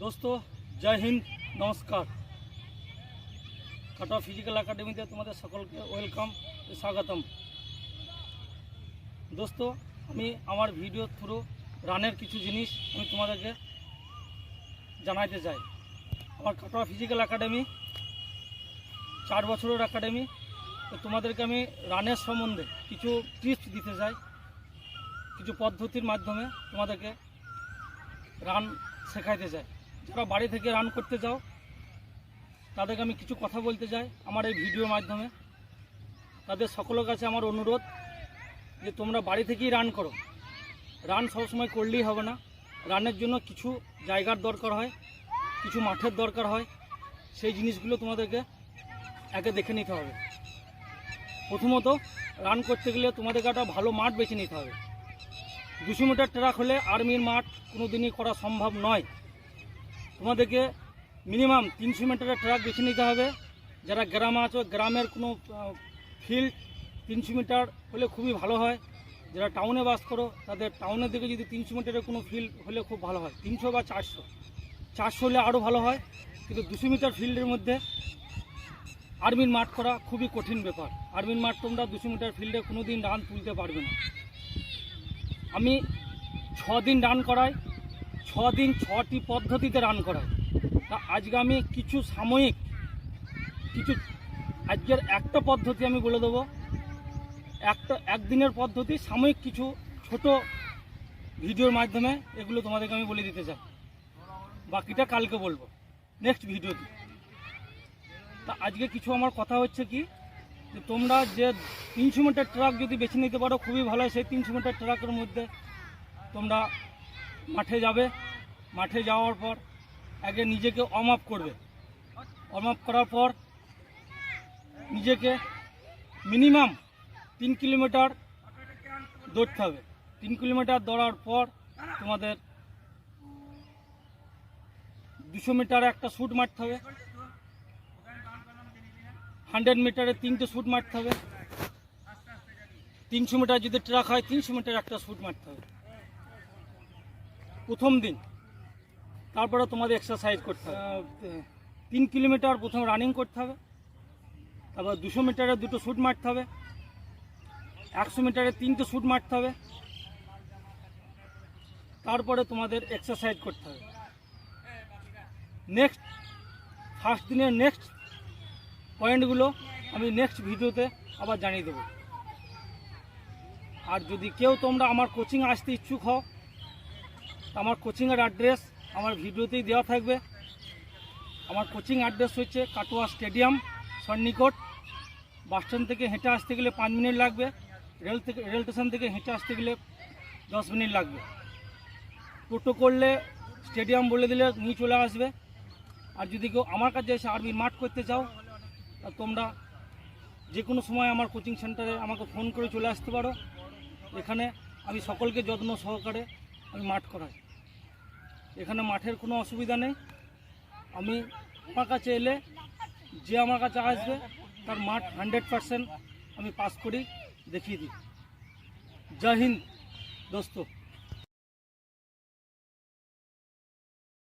दोस्तों जय हिंद नमस्कार। काटवा फिजिकल एकाडेमी तुम्हारे सकल के वेलकाम स्वागतम। दोस्तों हमें आमार भिडियो थ्रू रानेर किछु जिनिस हमें तुम्हादेरके जानाते चाই। आमार काटवा फिजिकल एकाडेमी 4 बछरेर एकाडेमी। तो तुम्हादेरके हमें रानेर सम्बन्धे किछु टिप्स दिते चाই, किछु पद्धतिर माध्यमे तुम्हादेरके रान शेखाते चाই। যারা বাড়ি থেকে রান করতে যাও তাদেরকে আমি কিছু কথা বলতে চাই আমার এই ভিডিওর মাধ্যমে। তাদের সকলের কাছে আমার অনুরোধ যে তোমরা বাড়ি থেকেই রান করো। রান সবসময় করলেই হবে না, রানের জন্য কিছু জায়গার দরকার হয়, কিছু মাঠের দরকার হয়। সেই জিনিসগুলো তোমাদেরকে আগে দেখে নিতে হবে। প্রথমত রান করতে গেলে তোমাদেরকে একটা ভালো মাঠ বেছে নিতে হবে। 200 মিটার ট্র্যাক হলে আর্মির মাঠ কোনো দিনই করা সম্ভব নয়। তোমাদেরকে মিনিমাম 300 মিটারের ট্র্যাক বেছে নিতে হবে। যারা গ্রামে আছো গ্রামের কোনো ফিল্ড 300 মিটার হলে খুবই ভালো হয়। যারা টাউনে বাস করো তাদের টাউনের দিকে যদি 300 মিটারের কোনো ফিল্ড হলে খুব ভালো হয়। 300 বা 400 হলে আরও ভালো হয়। কিন্তু 200 মিটার ফিল্ডের মধ্যে আর্মির মাঠ করা খুবই কঠিন ব্যাপার। আর্মির মাঠ তোমরা 200 মিটার ফিল্ডে কোনো দিন রান তুলতে পারবে না। আমি 6 দিন রান করাই, 6 দিন 6টি পদ্ধতিতে রান করাই। তা আজকে আমি কিছু সাময়িক আজকের একটা পদ্ধতি আমি বলে দেবো। একদিনের পদ্ধতি সাময়িক কিছু ছোট ভিডিওর মাধ্যমে এগুলো তোমাদেরকে আমি বলে দিতে চাই। বাকিটা কালকে বলবো নেক্সট ভিডিওতে। তা আজকে কিছু আমার কথা হচ্ছে কি যে তোমরা যে 300 মিটার ট্র্যাক যদি বেছে নিতে পারো খুবই ভালো হয়। সেই 300 মিটার ট্র্যাকের মধ্যে তোমরা মাঠে যাবে। মাঠে যাওয়ার পর আগে নিজেকে ওয়ার্ম আপ করবে। ওয়ার্ম আপ করার পর নিজেকে মিনিমাম 3 কিলোমিটার দৌড়তে হবে। 3 কিলোমিটার দৌড়ার পর তোমাদের 200 মিটারে একটা শ্যুট মারতে হবে। 100 মিটারে 3টে শ্যুট মারতে হবে। 300 মিটার যদি ট্র্যাক হয় 300 মিটার একটা শ্যুট মারতে হবে প্রথম দিন। তারপরে তোমাদের এক্সারসাইজ করতে হবে। 3 কিলোমিটার প্রথম রানিং করতে হবে, তারপর 200 মিটারে 2টো শ্যুট মারতে হবে, 100 মিটারে 3টে শ্যুট মারতে হবে। তারপরে তোমাদের এক্সারসাইজ করতে হবে। নেক্সট ফার্স্ট দিনের নেক্সট পয়েন্টগুলো আমি নেক্সট ভিডিওতে আবার জানিয়ে দেবো। আর যদি কেউ তোমরা আমার কোচিং আসতে ইচ্ছুক হও, আমার কোচিংয়ের অ্যাড্রেস আমার ভিডিওতেই দেওয়া থাকবে। আমার কোচিং অ্যাড্রেস হচ্ছে কাটোয়া স্টেডিয়াম সন্নিকট। বাস স্ট্যান্ড থেকে হেঁটে আসতে গেলে 5 মিনিট লাগবে। রেল স্টেশন থেকে হেঁটে আসতে গেলে 10 মিনিট লাগবে। টোটো করলে স্টেডিয়াম বলে দিলে নিয়ে চলে আসবে। আর যদি কেউ আমার কাছে এসে আর্মির মাঠ করতে চাও তা তোমরা যে কোনো সময় আমার কোচিং সেন্টারে আমাকে ফোন করে চলে আসতে পারো। এখানে আমি সকলকে যত্ন সহকারে আমি মাঠ করাই। এখানে মাঠের কোনো অসুবিধা নেই। আমি আমার কাছে এলে যে আমার কাছে আসবে তার মাঠ 100% আমি পাস করি, দেখিয়ে দিই। জয় হিন্দ দোস্তো।